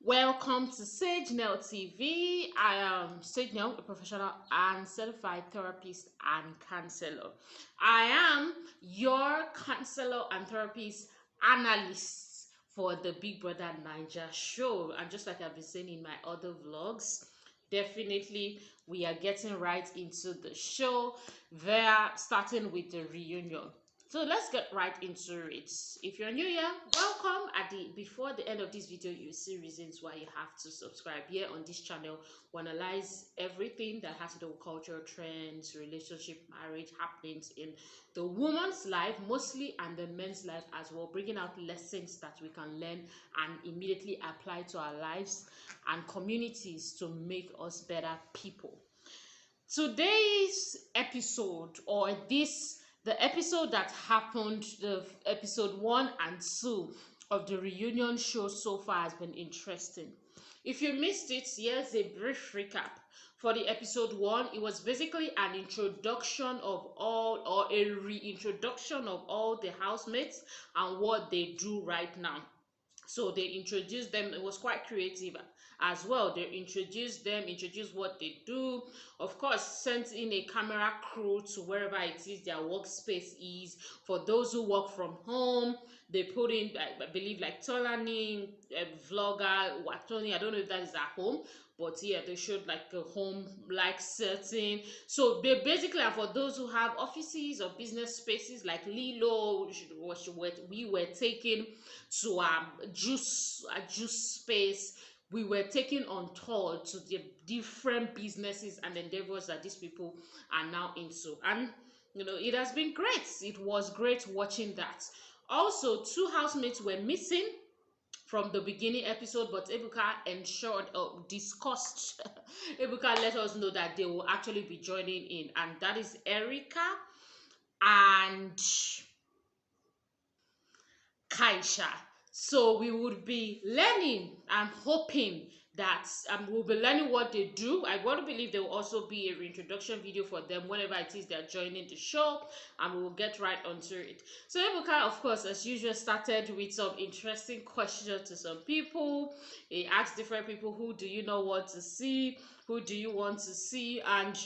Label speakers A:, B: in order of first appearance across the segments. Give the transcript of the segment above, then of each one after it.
A: Welcome to SAGENEL TV. I am SAGENEL, a professional and certified therapist and counselor. I am your counselor and therapist analyst for the Big Brother Niger show. And just like I've been saying in my other vlogs, definitely we are getting right into the show. They're starting with the reunion. So let's get right into it. If you're new here, welcome. Before the end of this video, you'll see reasons why you have to subscribe. Here on this channel, we analyze everything that has to do with cultural trends, relationship, marriage happenings in the woman's life mostly, and the men's life as well, bringing out lessons that we can learn and immediately apply to our lives and communities to make us better people. Today's episode, or the episode that happened, the episode 1 and 2 of the reunion show so far has been interesting. If you missed it, here's a brief recap. For the episode 1, it was basically an introduction of all, or a reintroduction of all the housemates and what they do right now. So they introduced them. It was quite creative as well. They introduced them, introduced what they do, of course sent in a camera crew to wherever it is their workspace is. For those who work from home, they put in, I believe, like Tolani, vlogger Watoni. I don't know if that is at home, but yeah, they showed like a home like setting. So they basically, and for those who have offices or business spaces like Lilo, we were taken to a juice space. We were taken on tour to the different businesses and endeavors that these people are now into, and it has been great. It was great watching that. Also, two housemates were missing from the beginning episode, but Ebuka ensured discussed Ebuka let us know that they will actually be joining in, and that is Erica and Kaisha. So we would be learning and hoping that we'll be learning what they do. I want to believe there will also be a reintroduction video for them whenever it is they're joining the show, and we will get right onto it. So Ebuka, of course, as usual, started with some interesting questions to some people. He asked different people, who do you know want to see? Who do you want to see? And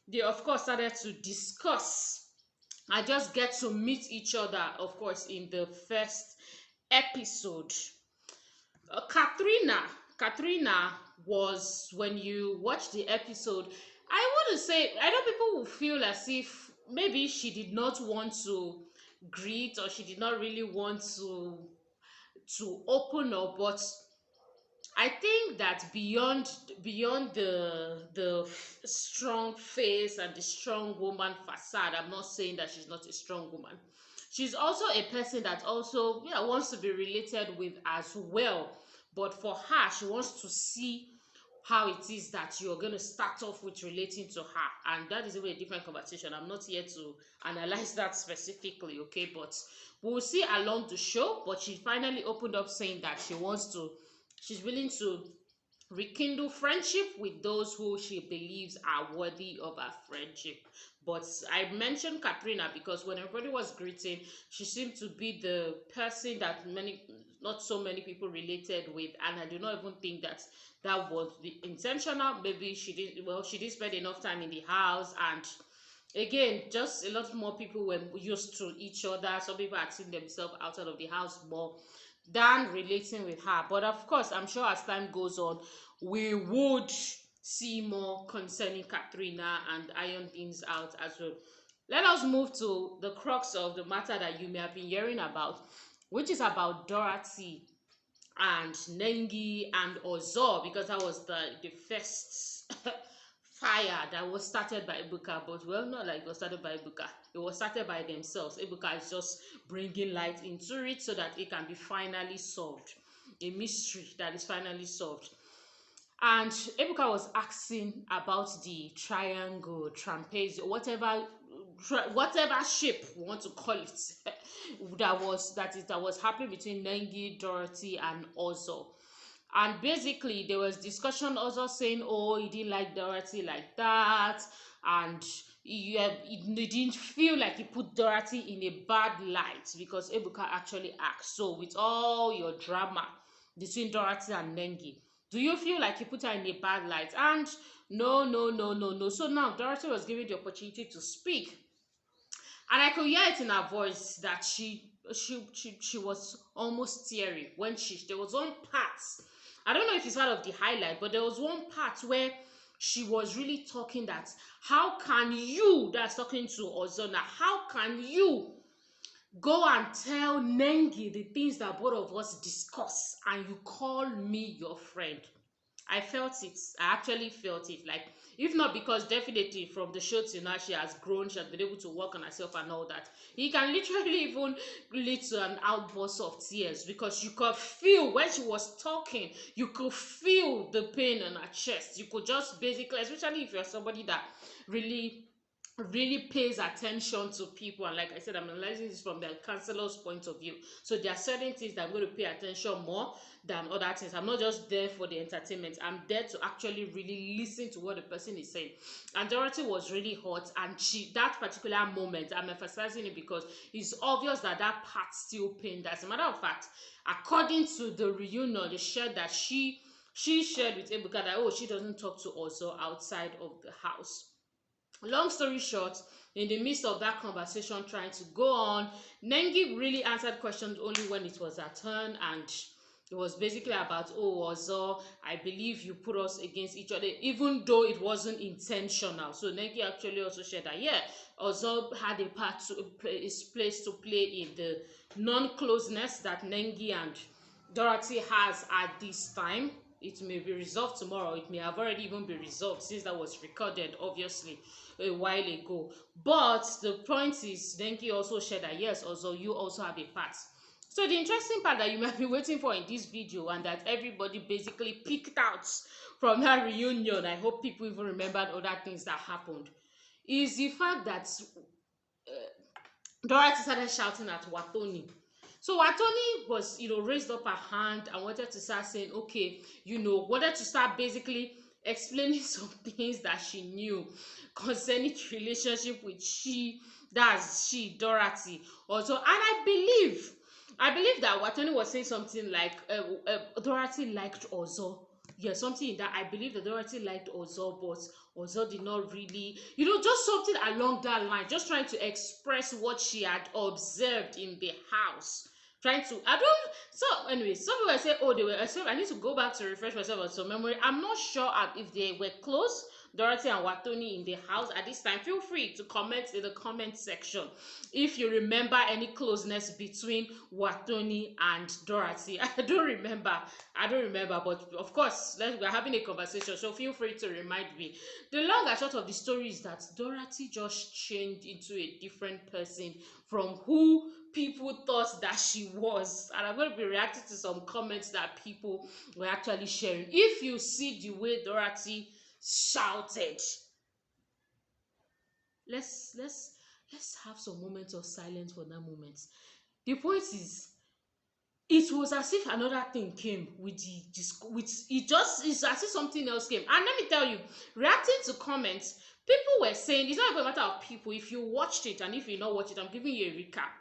A: they, of course, started to discuss. I just get to meet each other, of course, in the first episode. Katrina was, when you watch the episode, I want to say, I know people will feel as if maybe she did not want to greet, or she did not really want to open up, but I think that beyond the strong face and the strong woman facade, I'm not saying that she's not a strong woman. She's also a person that also, wants to be related with as well. But for her, she wants to see how it is that you're going to start off with relating to her, and that is a very different conversation. I'm not here to analyze that specifically, okay, but we'll see along the show. But she finally opened up saying that she's willing to rekindle friendship with those who she believes are worthy of her friendship. But I mentioned Katrina because when everybody was greeting, she seemed to be the person that not so many people related with, and I do not even think that was the intentional. Maybe she didn't spend enough time in the house, and again, just a lot more people were used to each other. Some people had seen themselves outside of the house more than relating with her. But of course, I'm sure as time goes on, we would see more concerning Katrina and iron things out as well. Let us move to the crux of the matter that you may have been hearing about, which is about Dorathy and Nengi and Ozo, because that was the first fire that was started by Ebuka. But well, not like it was started by Ebuka, it was started by themselves. Ebuka is just bringing light into it so that it can be finally solved, a mystery that is finally solved. And Ebuka was asking about the triangle, trapeze, whatever shape we want to call it, that was happening between Nengi, Dorathy, and Ozo. And basically there was discussion also saying, oh, he didn't like Dorathy like that, and he didn't feel like he put Dorathy in a bad light because Ebuka actually asked, so with all your drama, between Dorothy and Nengi? Do you feel like you put her in a bad light? And no, no, no, no, no. So now Dorothy was given the opportunity to speak, and I could hear it in her voice that she was almost teary when there was one part. I don't know if it's part of the highlight, but there was one part where she was really talking that how can you, that's talking to Ozona, how can you go and tell Nengi the things that both of us discuss and you call me your friend? I felt it. I actually felt it. Like, if not because definitely from the show till now she has grown, she has been able to work on herself and all that. He can literally even lead to an outburst of tears because you could feel when she was talking, you could feel the pain in her chest. You could just basically, especially if you're somebody that really pays attention to people, and like I said, I'm analyzing this from the counselor's point of view, so there are certain things that I'm going to pay attention more than other things. I'm not just there for the entertainment, I'm there to actually really listen to what the person is saying. And Dorothy was really hot, and that particular moment, I'm emphasizing it because it's obvious that that part still pained. As a matter of fact, according to the reunion, they shared that she shared with Ebuka that, oh, she doesn't talk to Ozo outside of the house. Long story short, in the midst of that conversation trying to go on, Nengi really answered questions only when it was her turn, and it was basically about, oh, Ozo, I believe you put us against each other, even though it wasn't intentional. So Nengi actually also shared that, yeah, Ozo had a part to play, his place to play in the non-closeness that Nengi and Dorothy has at this time. It may be resolved tomorrow. It may have already even been resolved since that was recorded, obviously, a while ago. But the point is, Denki also shared that, yes, also, you also have a part. So the interesting part that you might be waiting for in this video, and that everybody basically picked out from that reunion, I hope people even remembered other things that happened, is the fact that Dorothy started shouting at Watoni. So Watoni was, raised up her hand and wanted to start saying, okay, wanted to start basically explaining some things that she knew concerning the relationship with Dorothy. Also, and I believe that Watoni was saying something like, Dorothy liked Ozo. Yeah, something in that. I believe that Dorothy liked Ozo, but Ozo did not really, just something along that line, just trying to express what she had observed in the house. Trying to, I don't, so anyway, some people say, oh, they were, I need to go back to refresh myself on some memory. I'm not sure if they were close, Dorothy and Watoni, in the house at this time. Feel free to comment in the comment section if you remember any closeness between Watoni and Dorothy. I don't remember, but of course, we're having a conversation, so feel free to remind me. The long and short of the story is that Dorothy just changed into a different person from who people thought that she was. And I'm going to be reacting to some comments that people were actually sharing. If you see the way Dorothy shouted, let's have some moments of silence for that moment. The point is, it was as if another thing came with it's as if something else came. And let me tell you, reacting to comments, people were saying, it's not even a matter of people. If you watched it and if you not watch it, I'm giving you a recap.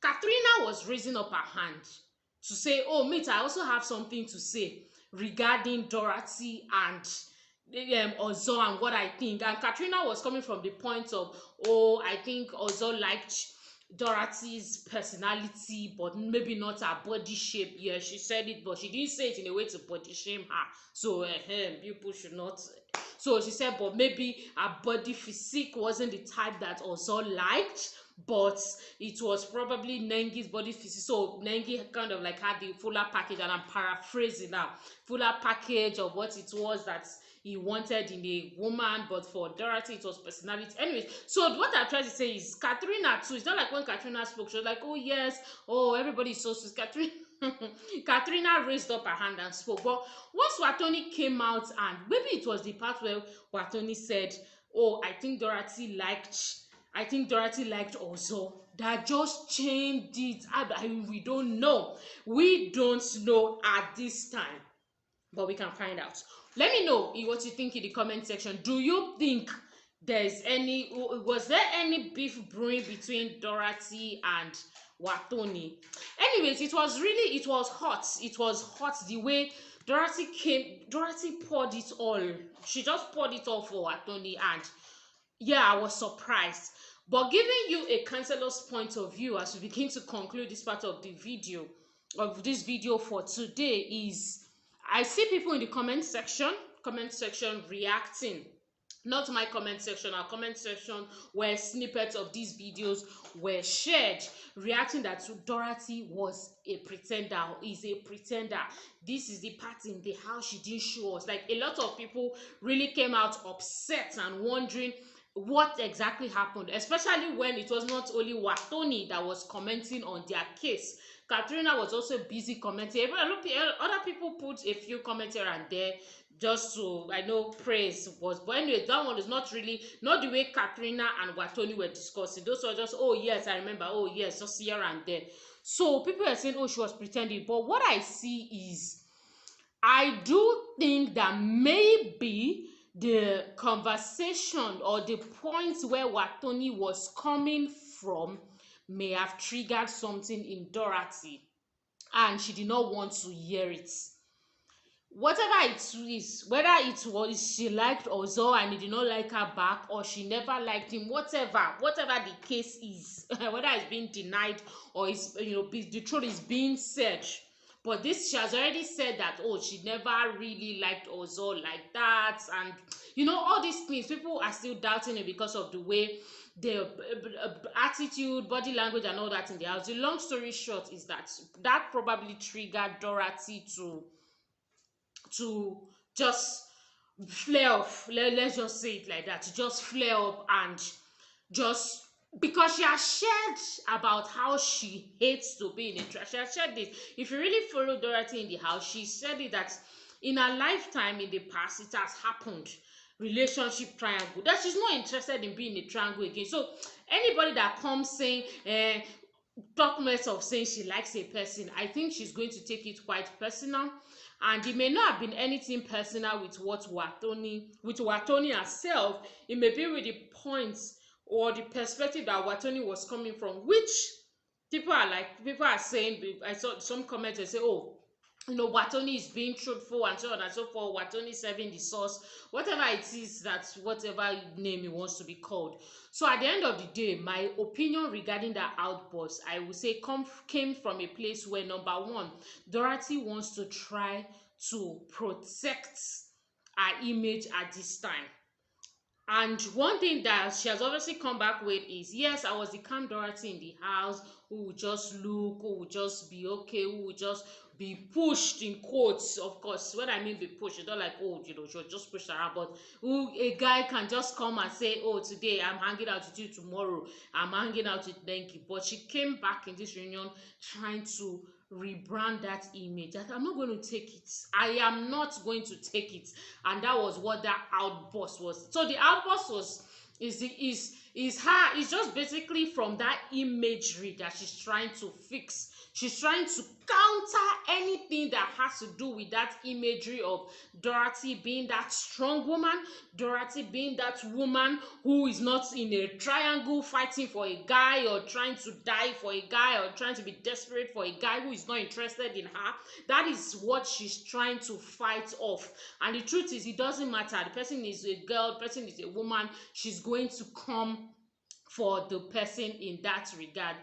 A: Katrina was raising up her hand to say, oh, mate, I also have something to say regarding Dorothy and Ozo and what I think. And Katrina was coming from the point of, oh, I think Ozo liked Dorothy's personality, but maybe not her body shape. Yeah, she said it, but she didn't say it in a way to body shame her. So people should not. So she said, but maybe her body physique wasn't the type that Ozo liked, but it was probably Nengi's body physique. So Nengi kind of like had the fuller package, and I'm paraphrasing now, fuller package of what it was that he wanted in a woman, but for Dorothy it was personality. Anyways, so what I'm trying to say is Katrina too. It's not like when Katrina spoke, she was like, oh yes, oh, everybody is so sweet. Katrina raised up her hand and spoke. But once Watoni came out, and maybe it was the part where Watoni said, oh, I think Dorothy liked Ozo, that just changed it. We don't know. We don't know at this time, but we can find out. Let me know what you think in the comment section. Do you think was there any beef brewing between Dorothy and Watoni. Anyways, it was hot. It was hot the way Dorathy poured it all. She just poured it all for Watoni, and yeah, I was surprised. But giving you a counselor's point of view as we begin to conclude this part of the video, of this video for today, is I see people in the comment section reacting. Not my comment section, our comment section where snippets of these videos were shared, reacting that Dorathy was a pretender, is a pretender. This is the part in the house she didn't show us. Like, a lot of people really came out upset and wondering what exactly happened, especially when it was not only Watoni that was commenting on their case. Katrina was also busy commenting. Other people put a few comments here and there just to, I know, praise was, but anyway, that one is not really, not the way Katrina and Watoni were discussing. Those were just, oh yes, I remember, oh yes, just here and there. So people are saying, oh, she was pretending. But what I see is, I do think that maybe the conversation or the point where Watoni was coming from may have triggered something in Dorathy, and she did not want to hear it. Whatever it is, whether it was she liked Ozo and he did not like her back, or she never liked him, whatever the case is, whether it's being denied or it's, the truth is being said. But this, she has already said that, oh, she never really liked Ozo like that, and all these things. People are still doubting it because of the way the attitude, body language, and all that in the house. The long story short is that probably triggered Dorathy to just flare up. Let's just say it like that, to just flare up, and just because she has shared about how she hates to be in a trap. She has shared this. If you really follow Dorathy in the house, she said it that in her lifetime in the past, it has happened. Relationship triangle, that she's not interested in being a triangle again. So anybody that comes saying talk mess of saying she likes a person, I think she's going to take it quite personal. And it may not have been anything personal with Watoni herself. It may be with the points or the perspective that Watoni was coming from, which people are saying. I saw some comments, they say, oh, Watoni is being truthful and so on and so forth. Watoni serving the source, whatever it is, that's whatever name it wants to be called. So at the end of the day, my opinion regarding that outburst, I would say, came from a place where, number one, Dorathy wants to try to protect her image at this time. And one thing that she has obviously come back with is, yes, I was the calm Dorathy in the house who would just look, who would just be okay, who would just be pushed, in quotes, of course. When I mean be pushed, it's not like, oh, she'll just push around, but who a guy can just come and say, oh, today I'm hanging out with you, tomorrow I'm hanging out with Denki. But she came back in this reunion trying to rebrand that image, that I'm not going to take it. I am not going to take it. And that was what that outburst was. So the outburst is just basically from that imagery that she's trying to fix. She's trying to counter anything that has to do with that imagery of Dorathy being that strong woman, Dorathy being that woman who is not in a triangle fighting for a guy or trying to die for a guy or trying to be desperate for a guy who is not interested in her. That is what she's trying to fight off. And the truth is, it doesn't matter. The person is a girl, the person is a woman. She's going to come for the person in that regard,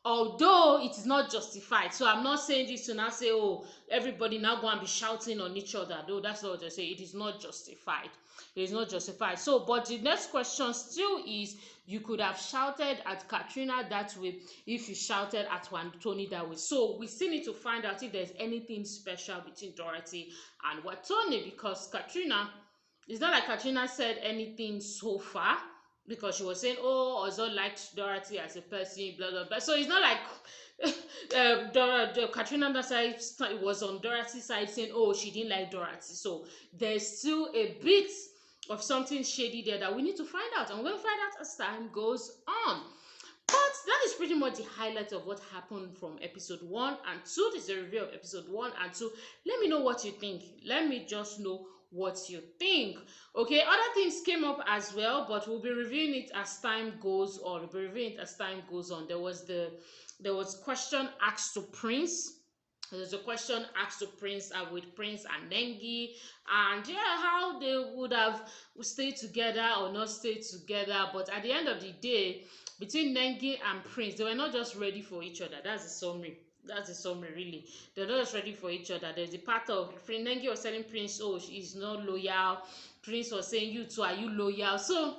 A: although it is not justified. So I'm not saying this to now say, oh, everybody now go and be shouting on each other. Though that's not what I say. It is not justified. It is not justified. So, but the next question still is, you could have shouted at Katrina that way if you shouted at Watoni that way. So we still need to find out if there's anything special between Dorathy and Watoni, because Katrina, it's not like Katrina said anything so far, because she was saying, oh, Ozo liked Dorathy as a person, blah, blah, blah. So it's not like Katrina side was on Dorathy's side saying, oh, she didn't like Dorathy. So there's still a bit of something shady there that we need to find out. And we'll find out as time goes on. But that is pretty much the highlight of what happened from episode 1 and 2. This is a review of episode 1 and 2. Let me know what you think. Let me just know what you think. Okay, other things came up as well, but we'll be reviewing it as time goes on. There was question asked to Prince. There's a question asked to Prince with Prince and Nengi, and yeah, how they would have stayed together or not stayed together. But at the end of the day, between Nengi and Prince, they were not just ready for each other. That's the summary. That's the summary, really. They're not just ready for each other. There's the part of Nengi was telling Prince, oh, she's not loyal. Prince was saying, you too, are you loyal? So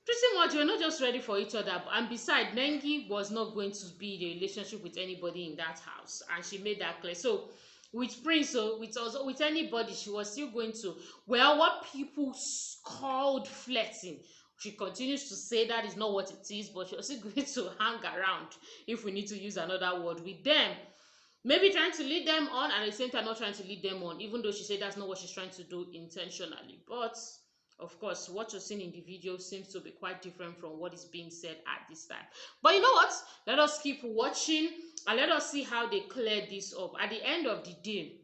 A: pretty much we're not just ready for each other. And besides, Nengi was not going to be in a relationship with anybody in that house, and she made that clear. So with Prince, so with anybody, she was still going to, well, what people called flirting. She continues to say that is not what it is, but she's still going to hang around, if we need to use another word, with them. Maybe trying to lead them on, and at the same time not trying to lead them on, even though she said that's not what she's trying to do intentionally. But of course, what you're seeing in the video seems to be quite different from what is being said at this time. But you know what? Let us keep watching and let us see how they clear this up. At the end of the day,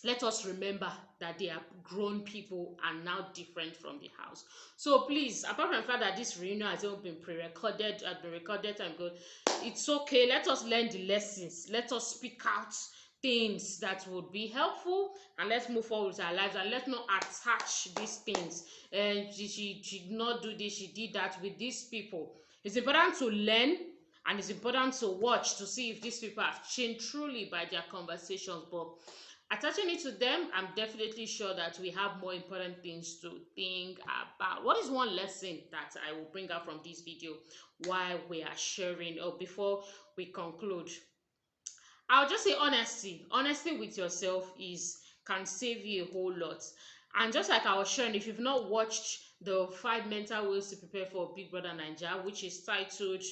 A: let us remember that they are grown people and now different from the house. So please, apart from the fact that this reunion has even been pre-recorded, and good, it's okay. Let us learn the lessons. Let us speak out things that would be helpful, and let's move forward with our lives, and let's not attach these things. And she did not do this, she did that with these people. It's important to learn, and it's important to watch to see if these people have changed truly by their conversations. But attaching it to them, I'm definitely sure that we have more important things to think about. What is one lesson that I will bring out from this video while we are sharing, or before we conclude? I'll just say honesty. Honesty with yourself can save you a whole lot. And just like I was sharing, if you've not watched the 5 mental ways to prepare for Big Brother Naija, which is titled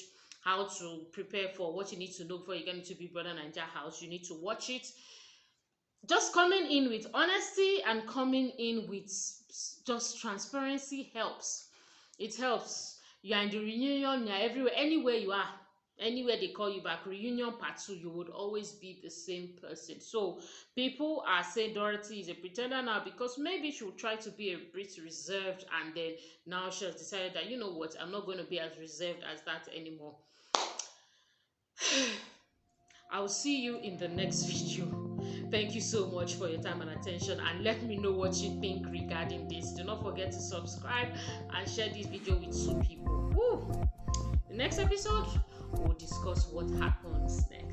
A: how to prepare for what you need to know before you get into Big Brother Naija house, you need to watch it. Just coming in with honesty and coming in with just transparency helps. It helps. You're in the reunion, you're everywhere, anywhere you are, anywhere they call you back, reunion part 2, you would always be the same person. So people are saying Dorathy is a pretender now because maybe she will try to be a bit reserved, and then now she has decided that, you know what, I'm not going to be as reserved as that anymore. I'll see you in the next video. Thank you so much for your time and attention, and let me know what you think regarding this. Do not forget to subscribe and share this video with 2 people. Woo! The next episode, we'll discuss what happens next.